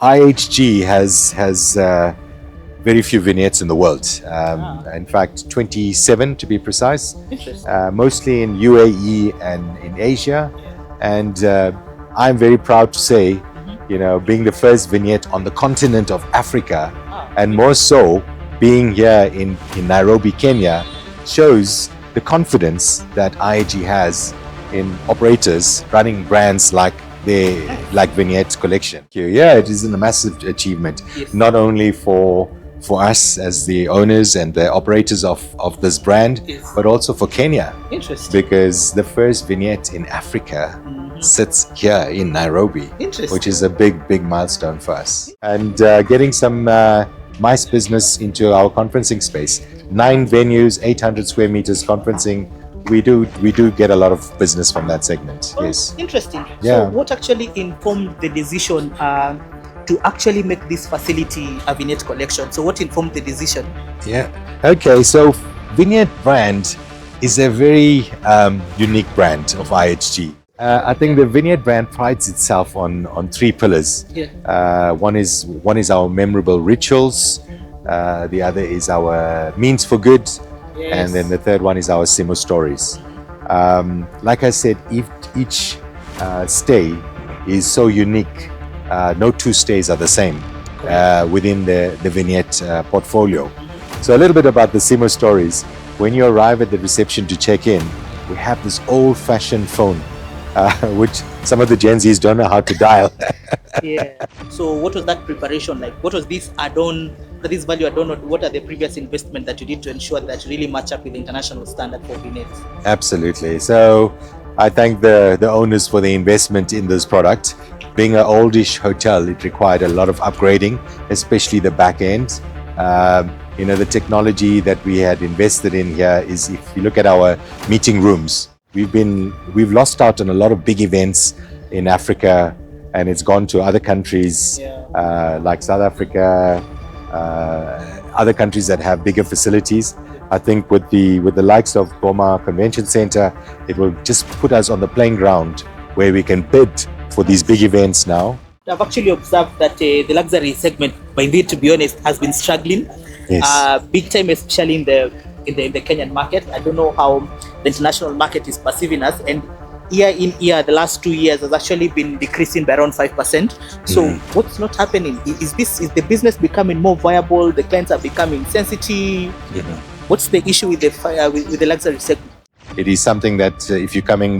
IHG has very few vignettes in the world. In fact, 27 to be precise. Interesting. Mostly in UAE and in Asia. And I'm very proud to say, being the first vignette on the continent of Africa, and more so being here in Nairobi, Kenya, shows the confidence that IHG has in operators running brands like Vignette Collection. Yeah, it is a massive achievement, Yes. not only for us as the owners and the operators of this brand, Yes. but also for Kenya, Interesting. because the first vignette in Africa sits here in Nairobi, Interesting. which is a big milestone for us. And getting some MICE business into our conferencing space. 9 venues, 800 square meters conferencing. We do get a lot of business from that segment. Oh, Yes. interesting. Yeah. So what actually informed the decision to actually make this facility a Vignette Collection? So what informed the decision? Yeah. Okay. So Vignette brand is a very unique brand of IHG. I think the Vignette brand prides itself on 3 pillars. Yeah. One is our memorable rituals. The other is our means for good. Yes. And then the third one is our Simo stories. Like I said, each stay is so unique. No 2 stays are the same within the Vignette portfolio. So a little bit about the Simo stories. When you arrive at the reception to check in, we have this old-fashioned phone, which some of the Gen Zs don't know how to dial. Yeah. So what was that preparation like? What was this add-on, this value add-on? What are the previous investment that you did to ensure that you really match up with the international standard for Vignette? Absolutely. So I thank the owners for the investment in this product. Being an oldish hotel, it required a lot of upgrading, especially the back end. The technology that we had invested in here is, if you look at our meeting rooms, we've lost out on a lot of big events in Africa, and it's gone to other countries. Yeah. Like South Africa, other countries that have bigger facilities. I think with the likes of Goma Convention Center, it will just put us on the playing ground where we can bid for these big events now. I've actually observed that the luxury segment, by indeed, to be honest, has been struggling. Yes. Big time, especially in the Kenyan market. I don't know how the international market is perceiving us, and year in year, the last 2 years has actually been decreasing by around 5%. So what's not happening? Is the business becoming more viable? The clients are becoming sensitive. What's the issue with the luxury segment? It is something that if you're coming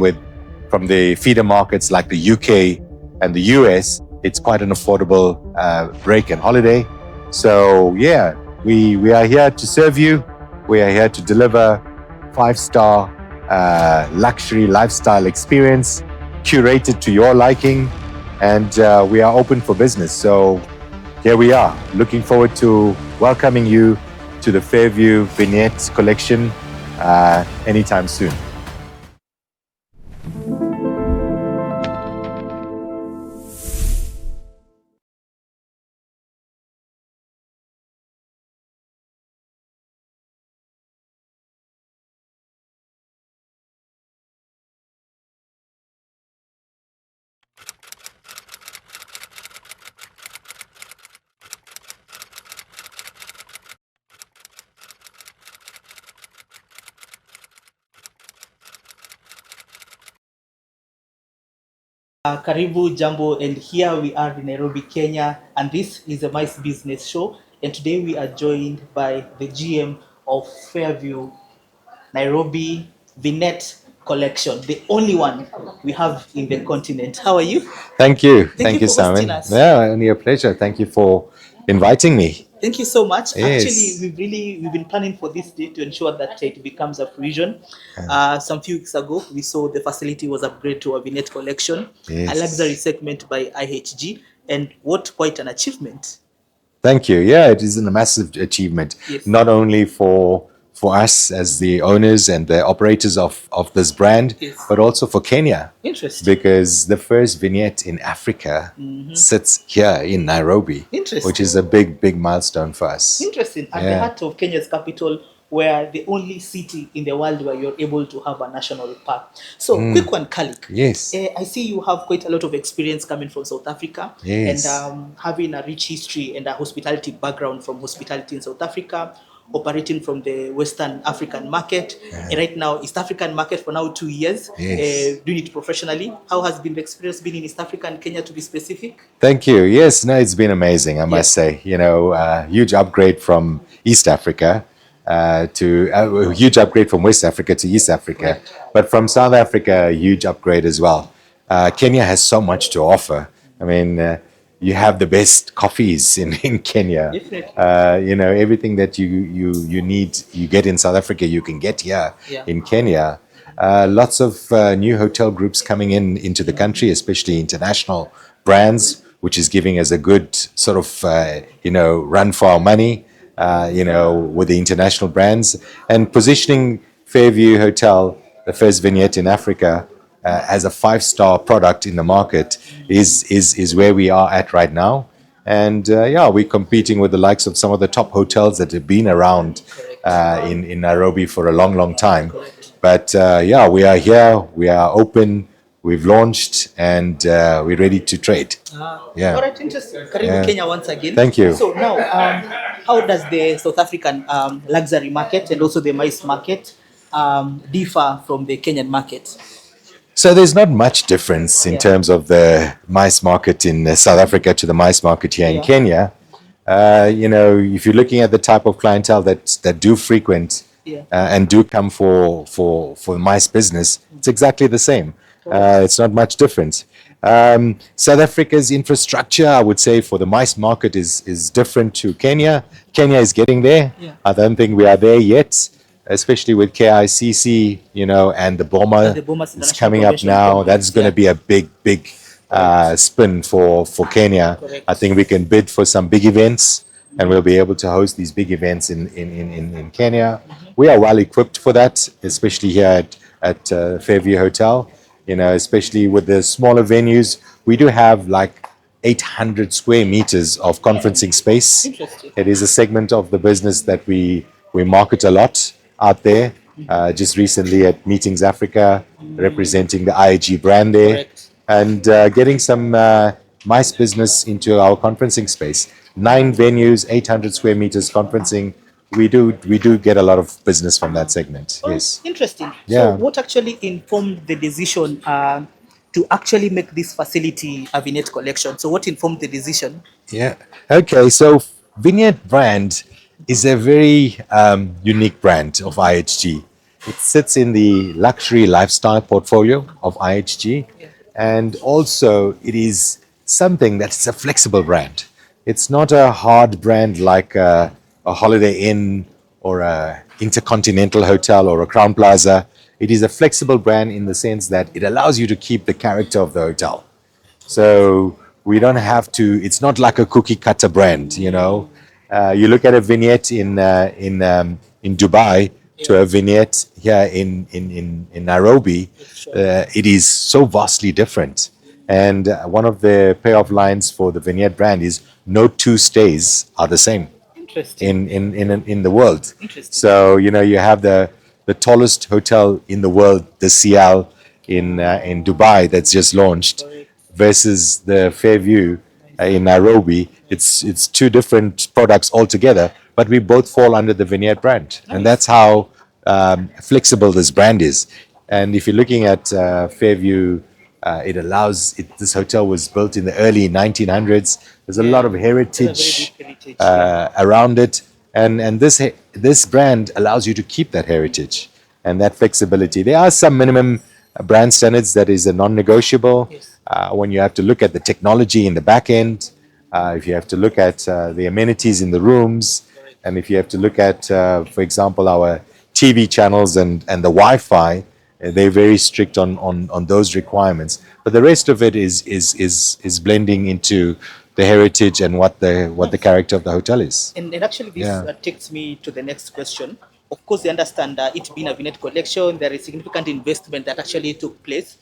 from the feeder markets like the UK and the US, it's quite an affordable break and holiday. So yeah, we are here to serve you. We are here to deliver 5-star luxury lifestyle experience, curated to your liking, and we are open for business. So here we are, looking forward to welcoming you to the Fairview Vignette Collection anytime soon. Karibu Jambo, and here we are in Nairobi, Kenya, and this is a MICE Business Show. And today we are joined by the GM of Fairview Nairobi Vignette Collection, the only one we have in the continent. How are you? Thank you. Thank you for hosting Simon. us. Yeah, only a pleasure. Thank you for inviting me. Thank you so much. Yes. Actually, we've been planning for this day to ensure that it becomes a fruition. Some few weeks ago, we saw the facility was upgraded to a Vignette Collection, Yes. a luxury segment by IHG, and what quite an achievement. Thank you. Yeah, it is a massive achievement, Yes. not only for us as the owners and the operators of this brand, Yes. but also for Kenya, Interesting. because the first vignette in Africa sits here in Nairobi, Interesting. which is a big milestone for us. Interesting. At the Yeah. heart of Kenya's capital, we're the only city in the world where you're able to have a national park. So, quick one, Kalik. Yes. I see you have quite a lot of experience coming from South Africa, Yes. and having a rich history and a hospitality background from hospitality in South Africa, operating from the Western African market, and right now East African market for now 2 years, Yes. doing it professionally. How has been the experience been in East Africa and Kenya, to be specific? Thank you. Yes, no, it's been amazing, I must say. You know, huge upgrade from East Africa to a huge upgrade from West Africa to East Africa, but from South Africa, a huge upgrade as well. Kenya has so much to offer. I mean, you have the best coffees in Kenya. Definitely. You know, everything that you need, you get in South Africa, you can get here in Kenya. Lots of new hotel groups coming into the country, especially international brands, which is giving us a good sort of, run for our money, with the international brands, and positioning Fairview Hotel, the first Vignette in Africa, as a 5-star product in the market is where we are at right now. And we're competing with the likes of some of the top hotels that have been around in Nairobi for a long, long time. But we are here, we are open, we've launched, and we're ready to trade. All right, interesting. Karibu Kenya once again. Thank you. So now, how does the South African luxury market and also the MICE market differ from the Kenyan market? So there's not much difference in terms of the mice market in South Africa to the mice market here in Kenya. If you're looking at the type of clientele that do frequent and do come for the mice business, it's exactly the same. It's not much different. South Africa's infrastructure, I would say, for the mice market is different to Kenya. Kenya is getting there. I don't think we are there yet, especially with KICC, and the Boma. It's coming up now. That's going to be a big spin for Kenya. I think we can bid for some big events, and we'll be able to host these big events in Kenya. We are well equipped for that, especially here at Fairview Hotel. Especially with the smaller venues, we do have like 800 square meters of conferencing space. It is a segment of the business that we market a lot out there. Just recently at Meetings Africa, representing the IHG brand there, and getting some mice business into our conferencing space. 9 venues, 800 square meters conferencing. We do get a lot of business from that segment. Yes. Interesting. So what actually informed the decision to actually make this facility a Vignette collection? So what informed the decision? Okay. So Vignette brand is a very unique brand of IHG. It sits in the luxury lifestyle portfolio of IHG, and also it is something that's a flexible brand. It's not a hard brand like a Holiday Inn or a Intercontinental Hotel or a Crown Plaza. It is a flexible brand in the sense that it allows you to keep the character of the hotel. So we don't have to. It's not like a cookie cutter brand. You look at a Vignette in Dubai to a Vignette here in Nairobi. It is so vastly different. And one of the payoff lines for the Vignette brand is no 2 stays are the same in the world. So you have the tallest hotel in the world, the Cial in Dubai, that's just launched, versus the Fairview in Nairobi. It's 2 different products altogether, but we both fall under the Vignette brand, and that's how flexible this brand is. And if you're looking at Fairview, it allows it. This hotel was built in the early 1900s. There's a lot of heritage around it, and this brand allows you to keep that heritage and that flexibility. There are some minimum brand standards that is a non-negotiable. When you have to look at the technology in the back end, if you have to look at the amenities in the rooms, and if you have to look at, for example, our TV channels and the Wi-Fi. They're very strict on those requirements, but the rest of it is blending into the heritage and what the character of the hotel is. And actually, this takes me to the next question. Of course, I understand it being a Vignette collection, there is significant investment that actually took place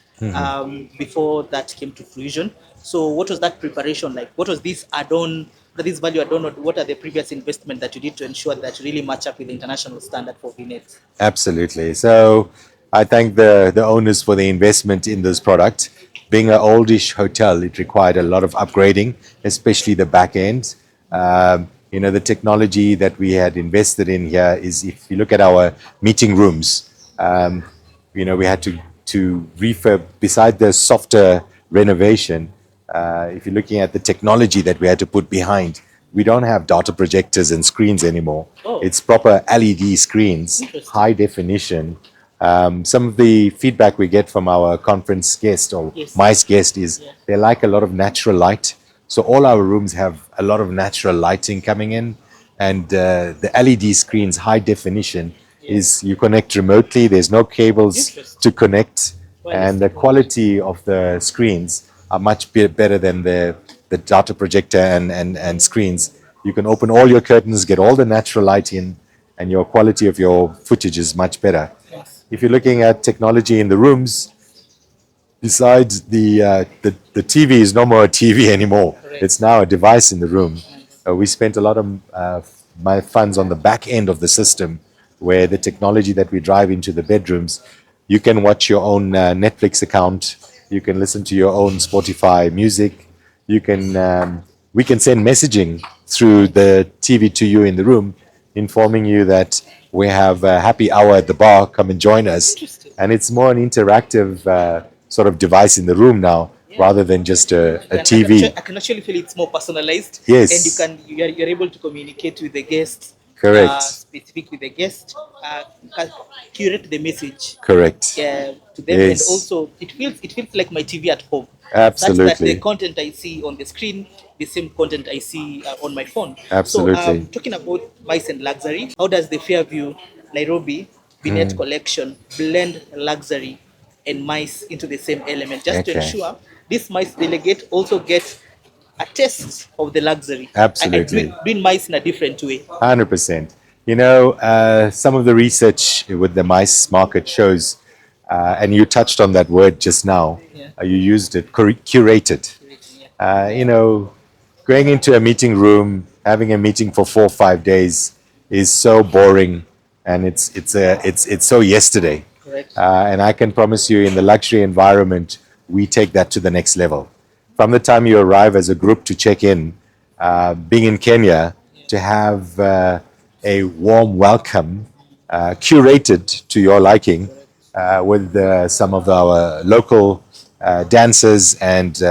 before that came to fruition. So, what was that preparation like? What was this add-on this value add on, what are the previous investment that you did to ensure that you really match up with the international standard for Vignette? Absolutely. So I thank the owners for the investment in this product. Being an oldish hotel, it required a lot of upgrading, especially the back end. The technology that we had invested in here is, if you look at our meeting rooms, we had to refurb, beside the softer renovation. If you're looking at the technology that we had to put behind, we don't have data projectors and screens anymore. Oh. It's proper LED screens, high definition. Some of the feedback we get from our conference guest or MICE guest is they like a lot of natural light. So all our rooms have a lot of natural lighting coming in, and the LED screens, high definition, is you connect remotely. There's no cables to connect, and the quality of the screens are much better than the data projector and screens. You can open all your curtains, get all the natural light in, and your quality of your footage is much better. If you're looking at technology in the rooms, besides the TV is no more a TV anymore. It's now a device in the room. We spent a lot of my funds on the back end of the system, where the technology that we drive into the bedrooms, you can watch your own Netflix account, you can listen to your own Spotify music, we can send messaging through the TV to you in the room, informing you that we have a happy hour at the bar, come and join us. And it's more an interactive sort of device in the room now, rather than just a TV. I can actually feel it's more personalized. Yes. And you're able to communicate with the guests. Correct. Specific with the guest, curate the message. Correct. To them, Yes. and also it feels like my TV at home. Absolutely. Such that the content I see on the screen, the same content I see on my phone. Absolutely. So, talking about MICE and luxury, how does the Fairview Nairobi Vignette collection blend luxury and MICE into the same element, just to ensure this MICE delegate also gets a taste of the luxury? Absolutely. Doing MICE in a different way. 100%. Some of the research with the MICE market shows, and you touched on that word just now, you used it, curated. Going into a meeting room, having a meeting for 4 or 5 days is so boring, and it's so yesterday. Correct. And I can promise you, in the luxury environment, we take that to the next level. From the time you arrive as a group to check in, being in Kenya, to have a warm welcome, curated to your liking, with some of our local dancers, and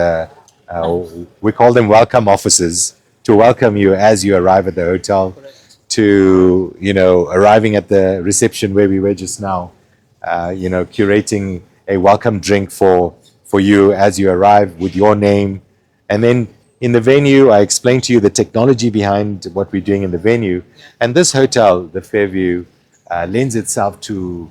we call them welcome officers, to welcome you as you arrive at the hotel, to arriving at the reception where we were just now, curating a welcome drink for you as you arrive with your name. And then in the venue, I explained to you the technology behind what we're doing in the venue. And this hotel, the Fairview, lends itself to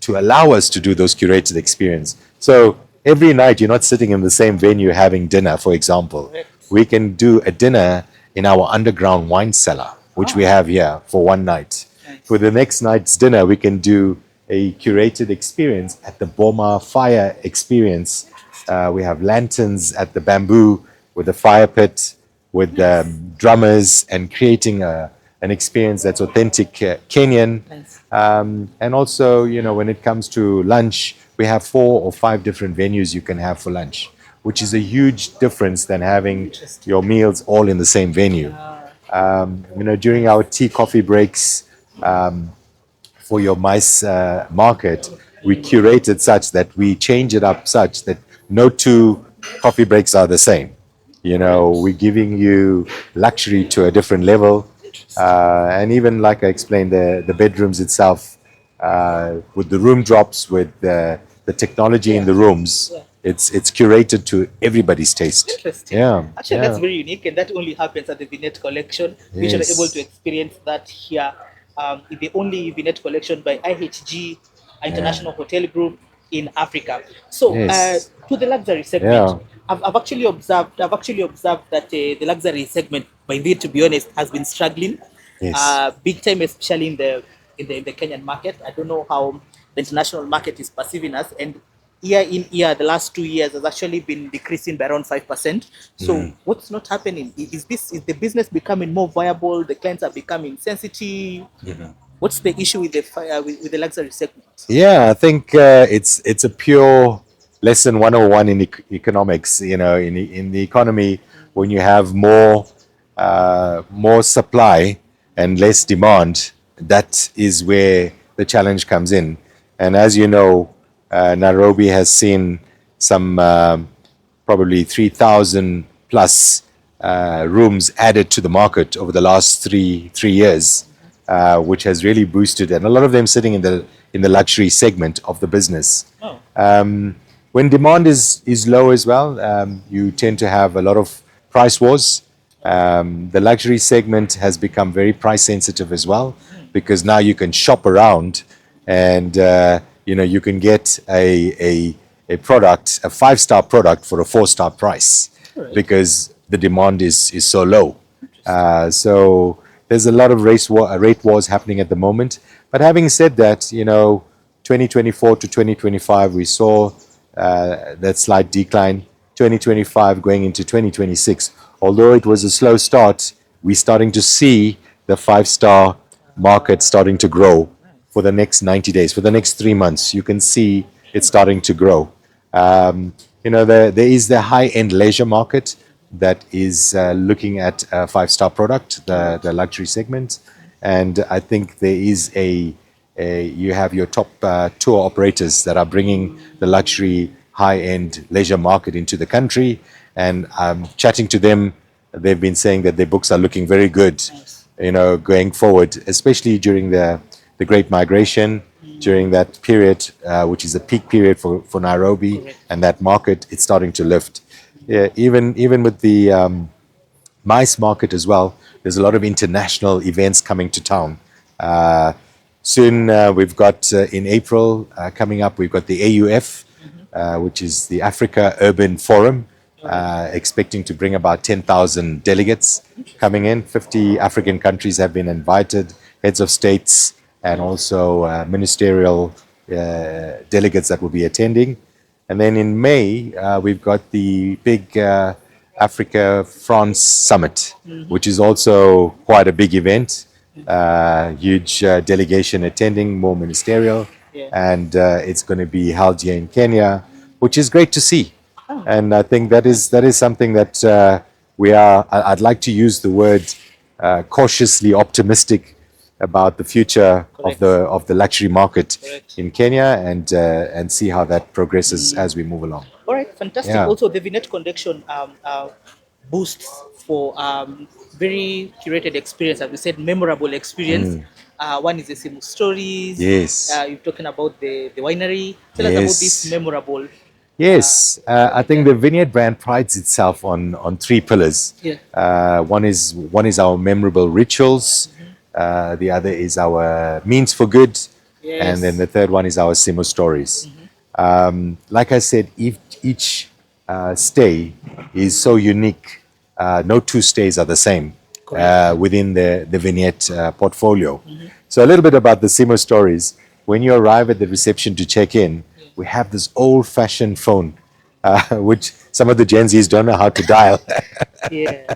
allow us to do those curated experience. So every night, you're not sitting in the same venue having dinner, for example. We can do a dinner in our underground wine cellar, which we have here for one night. For the next night's dinner, we can do a curated experience at the Boma Fire Experience. We have lanterns at the Bamboo with a fire pit, with drummers, and creating an experience that's authentic Kenyan. And also, when it comes to lunch, we have 4 or 5 different venues you can have for lunch, which is a huge difference than having your meals all in the same venue. During our tea coffee breaks, for your MICE market, we curate it such that we change it up such that no 2 coffee breaks are the same. We're giving you luxury to a different level. And even like I explained, the bedrooms itself, with the room drops, with the technology in the rooms, it's curated to everybody's taste. Interesting. Actually, that's very unique, and that only happens at the Vignette collection. Which are able to experience that here. The only Vignette collection by IHG, International Hotel Group in Africa. So to the luxury segment, I've actually observed that the luxury segment, by indeed, to be honest, has been struggling big time, especially in the Kenyan market. I don't know how the international market is perceiving us, and year in year, the last 2 years has actually been decreasing by around 5%. So what's not happening? Is the business becoming more viable? The clients are becoming sensitive. What's the issue with with the luxury segment? Yeah, I think it's a pure lesson 101 in economics. You know, in the economy, when you have more supply and less demand, that is where the challenge comes in. And as you know, Nairobi has seen some probably 3,000 plus rooms added to the market over the last three years, which has really boosted, and a lot of them sitting in the luxury segment of the business. Oh. When demand is low as well, you tend to have a lot of price wars. The luxury segment has become very price sensitive as well, because now you can shop around and you can get a product, a 5-star product for a 4-star price, because the demand is so low. So there's a lot of rate wars happening at the moment. But having said that, 2024 to 2025, we saw that slight decline. 2025 going into 2026, although it was a slow start, we're starting to see the 5-star market starting to grow for the next 90 days, for the next 3 months. You can see it's starting to grow. There is the high-end leisure market that is looking at a 5-star product, the luxury segment. And I think there is you have your top tour operators that are bringing the luxury high-end leisure market into the country. And chatting to them, they've been saying that their books are looking very good, going forward, especially during the Great Migration, during that period, which is a peak period for Nairobi. And that market, it's starting to lift. Yeah, even with the MICE market as well, there's a lot of international events coming to town. Soon we've got in April coming up, we've got the AUF, which is the Africa Urban Forum, expecting to bring about 10,000 delegates coming in. 50 African countries have been invited, heads of states and also ministerial delegates that will be attending. And then in May, we've got the big Africa-France Summit, which is also quite a big event. Huge delegation attending, more ministerial. And it's going to be held here in Kenya, which is great to see. And I think that is something that I'd like to use the word cautiously optimistic about the future of the luxury market in Kenya, and see how that progresses as we move along. All right, fantastic. Yeah. Also, the Vignette Connection boosts for very curated experience, as we said, memorable experience. One is the Simu Stories. Yes. You're talking about the winery. Tell us about this memorable. Yes, I think the Vignette brand prides itself on 3 pillars. Yeah. One is our memorable rituals. The other is our means for good. Yes. And then the third one is our Simu Stories. Like I said, each stay is so unique. No 2 stays are the same within the Vignette portfolio. So a little bit about the Simu Stories. When you arrive at the reception to check in, we have this old-fashioned phone, which some of the Gen Zs don't know how to dial. Yeah.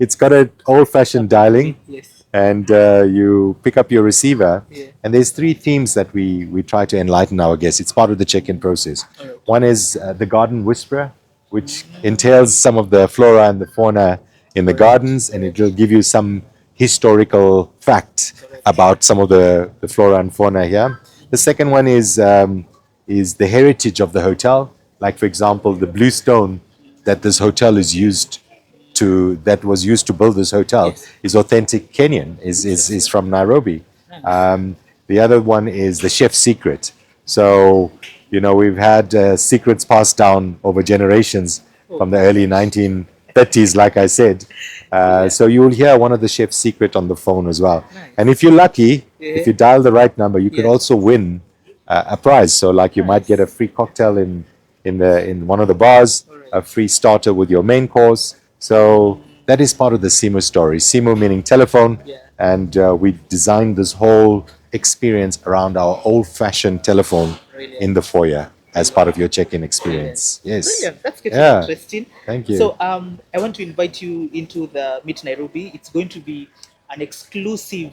It's got an old-fashioned dialing. Yes. And you pick up your receiver. Yeah. And there's 3 themes that we try to enlighten our guests. It's part of the check-in process. One is the Garden Whisperer, which entails some of the flora and the fauna in the gardens, and it will give you some historical fact about some of the flora and fauna here. The second one is the heritage of the hotel. Like, for example, the blue stone that this hotel is that was used to build this hotel is authentic Kenyan, is from Nairobi. The other one is the chef's secret. So, we've had secrets passed down over generations from the early 1930s, like I said. So you'll hear one of the chef's secret on the phone as well. Nice. And if you're lucky, if you dial the right number, you could also win a prize. So like you might get a free cocktail in one of the bars, a free starter with your main course. So that is part of the Simu story. Simu meaning telephone. And we designed this whole experience around our old-fashioned telephone in the foyer. as part of your check-in experience. Yes. Brilliant. That's getting Yeah. interesting. Thank you. So I want to invite you into the Meet Nairobi. It's going to be an exclusive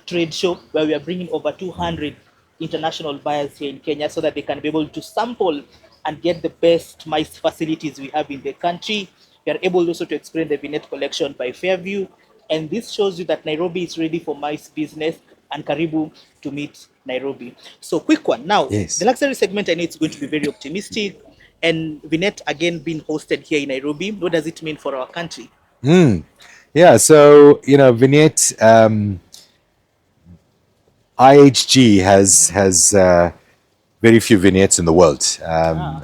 trade show where we are bringing over 200 international buyers here in Kenya so that they can be able to sample and get the best mice facilities we have in the country. We are able also to experience the Vignette collection by Fairview. And this shows you that Nairobi is ready for mice business, and Karibu to meet Nairobi. So quick one. Now, Yes. the luxury segment, I know it's going to be very optimistic. And Vignette again being hosted here in Nairobi. What does it mean for our country? Yeah, so Vignette, IHG has very few vignettes in the world.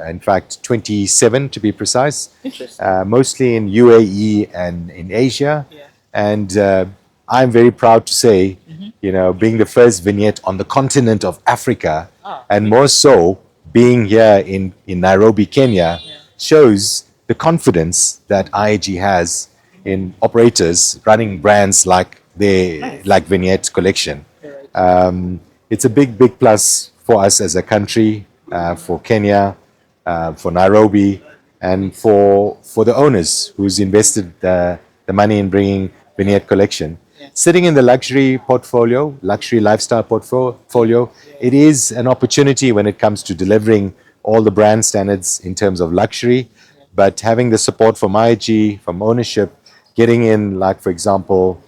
In fact, 27 to be precise. Interesting. Mostly in UAE and in Asia. Yeah. And I'm very proud to say, being the first vignette on the continent of Africa, and more so being here in Nairobi, Kenya, shows the confidence that IHG has in operators running brands like Vignette Collection. It's a big plus for us as a country, for Kenya, for Nairobi, and for the owners who's invested the money in bringing Vignette Collection. Sitting in the luxury lifestyle portfolio, it is an opportunity when it comes to delivering all the brand standards in terms of luxury, but having the support from IHG, from ownership, getting in, like, for example,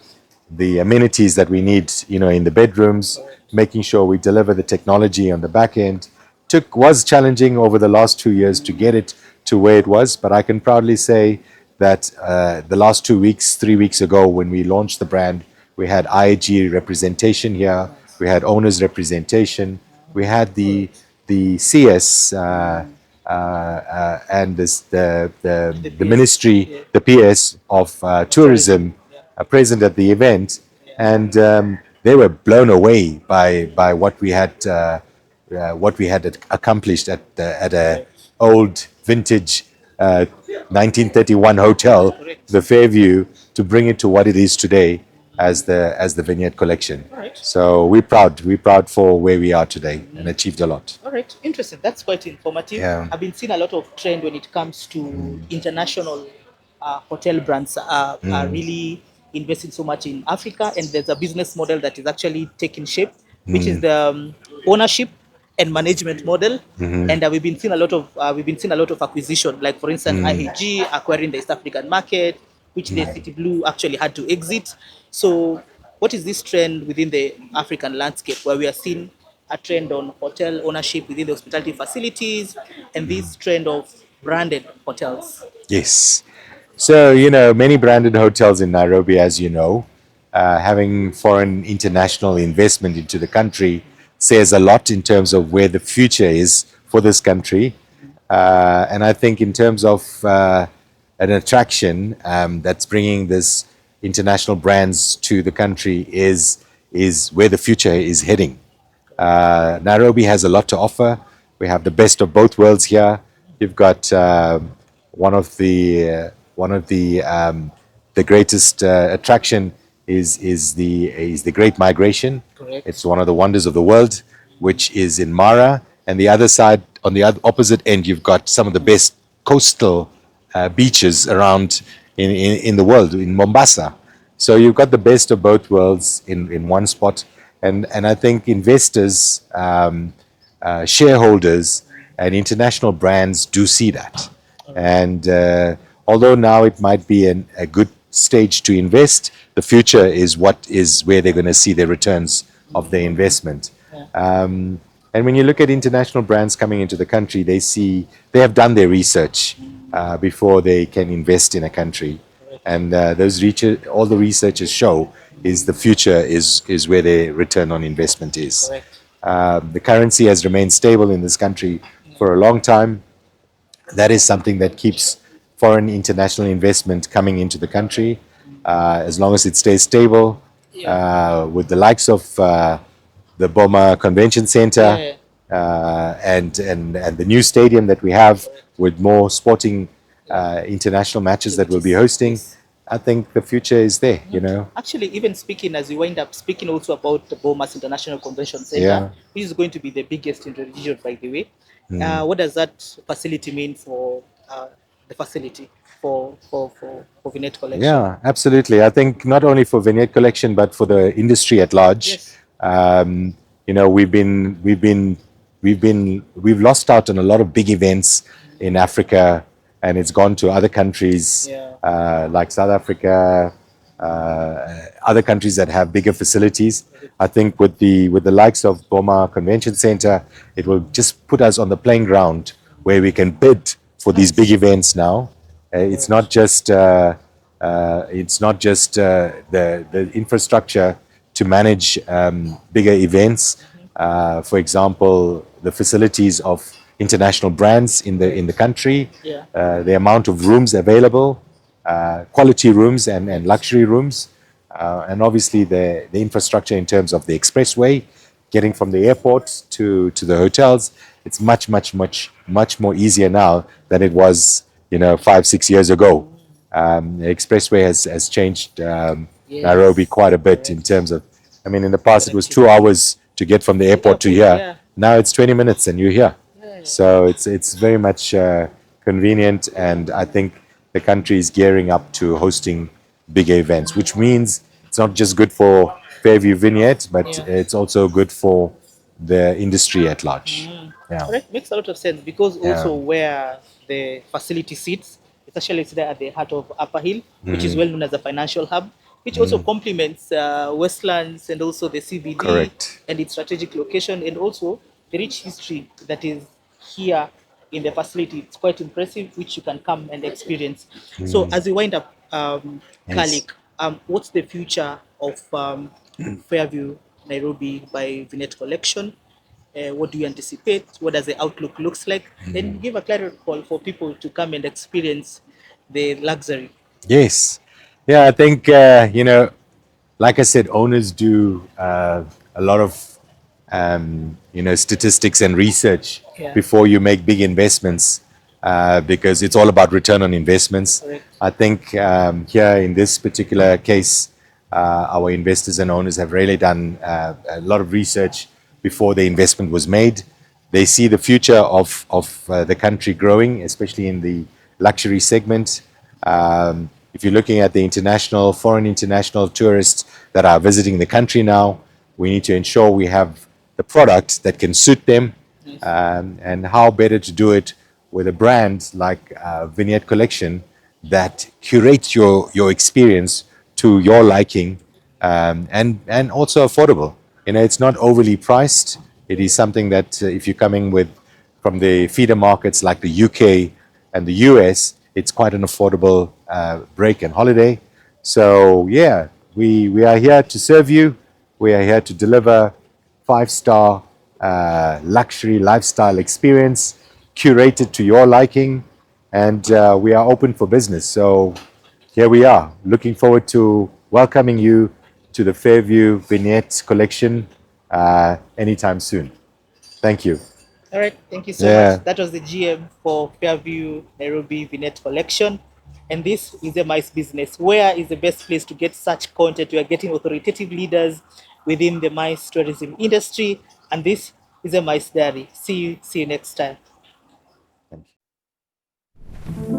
the amenities that we need, in the bedrooms, making sure we deliver the technology on the back end. Was challenging over the last 2 years to get it to where it was, but I can proudly say that the last 3 weeks ago, when we launched the brand, we had IHG representation here, we had owners representation, we had the CS and the ministry, the PS of tourism present at the event, and they were blown away by what we had accomplished at a old vintage 1931 hotel, the Fairview, to bring it to what it is today as the Vignette Collection. Right. So we're proud for where we are today and achieved a lot. All right, interesting. That's quite informative. Yeah. I've been seeing a lot of trend when it comes to international hotel brands are really investing so much in Africa, and there's a business model that is actually taking shape, which is the ownership and management model. And we've been seeing a lot of acquisition, like for instance IHG acquiring the East African market, which the City Blue actually had to exit. So what is this trend within the African landscape where we are seeing a trend on hotel ownership within the hospitality facilities and this trend of branded hotels? Yes. So, many branded hotels in Nairobi, as you know, having foreign international investment into the country says a lot in terms of where the future is for this country. And I think in terms of an attraction that's bringing this international brands to the country is where the future is heading. Nairobi has a lot to offer. We have the best of both worlds here. You've got one of the greatest attraction is the Great Migration. Correct. It's one of the wonders of the world, which is in Mara, and the other side, on the opposite end, you've got some of the best coastal beaches around in the world, in Mombasa. So you've got the best of both worlds in one spot, and I think investors, shareholders, and international brands do see that. And although now it might be a good stage to invest, the future is where they're going to see the returns of their investment. And when you look at international brands coming into the country, they have done their research before they can invest in a country. And all the researchers show is the future is where their return on investment is. The currency has remained stable in this country for a long time. That is something that keeps foreign international investment coming into the country. As long as it stays stable, with the likes of the Boma Convention Center and the new stadium that we have, with more sporting international matches that we'll be hosting, I think the future is there, Actually, even speaking, as we wind up speaking also about the Bomas International Convention Center, which is going to be the biggest in the region, by the way. What does that facility mean for the facility for Vignette collection? Yeah, absolutely. I think not only for Vignette collection, but for the industry at large. Yes. You know, we've lost out on a lot of big events in Africa, and it's gone to other countries Yeah. like South Africa, other countries that have bigger facilities. I think with the likes of Boma Convention Center, it will just put us on the playing ground where we can bid for these big events now. It's not just the infrastructure to manage bigger events. For example, the facilities of international brands in the country, Yeah. the amount of rooms available, quality rooms and luxury rooms, and obviously the infrastructure in terms of the expressway, getting from the airport to the hotels. It's much more easier now than it was, 5-6 years ago. The expressway has changed Yes. Nairobi quite a bit in terms of, I mean, in the past it was 2 hours to get from the airport to here. Yeah. Now it's 20 minutes and you're here. Yeah. So it's very much convenient, and I think the country is gearing up to hosting bigger events, which means it's not just good for Fairview Vignette, but Yeah. it's also good for the industry at large. Yeah. Correct. Makes a lot of sense because Yeah. also where the facility sits, it's actually there at the heart of Upper Hill, which is well known as a financial hub, which also complements Westlands and also the CBD. Correct. And its strategic location, and also the rich history that is here in the facility. It's quite impressive, which you can come and experience. So as we wind up, Yes. Kalik, what's the future of Fairview Nairobi by Vignette Collection? What do you anticipate? What does the outlook looks like? Then give a clear call for people to come and experience the luxury. Yes. Yeah, I think, like I said, owners do a lot of, statistics and research Yeah. before you make big investments, because it's all about return on investments. Correct. I think here in this particular case, our investors and owners have really done a lot of research before the investment was made. They see the future of the country growing, especially in the luxury segment. If you're looking at the foreign international tourists that are visiting the country now, we need to ensure we have the product that can suit them. And how better to do it with a brand like Vignette Collection that curates your experience to your liking, and also affordable. It's not overly priced. It is something that if you're coming from the feeder markets like the UK and the US, it's quite an affordable break and holiday. So yeah, we are here to serve you. We are here to deliver 5-star luxury lifestyle experience curated to your liking, and we are open for business. So here we are, looking forward to welcoming you to the Fairview Vignette Collection anytime soon. Thank you. All right, thank you so Yeah. much. That was the GM for Fairview Nairobi Vignette Collection. And this is a MICE business. Where is the best place to get such content? We are getting authoritative leaders within the MICE tourism industry. And this is a MICE Diary. See you next time. Thank you.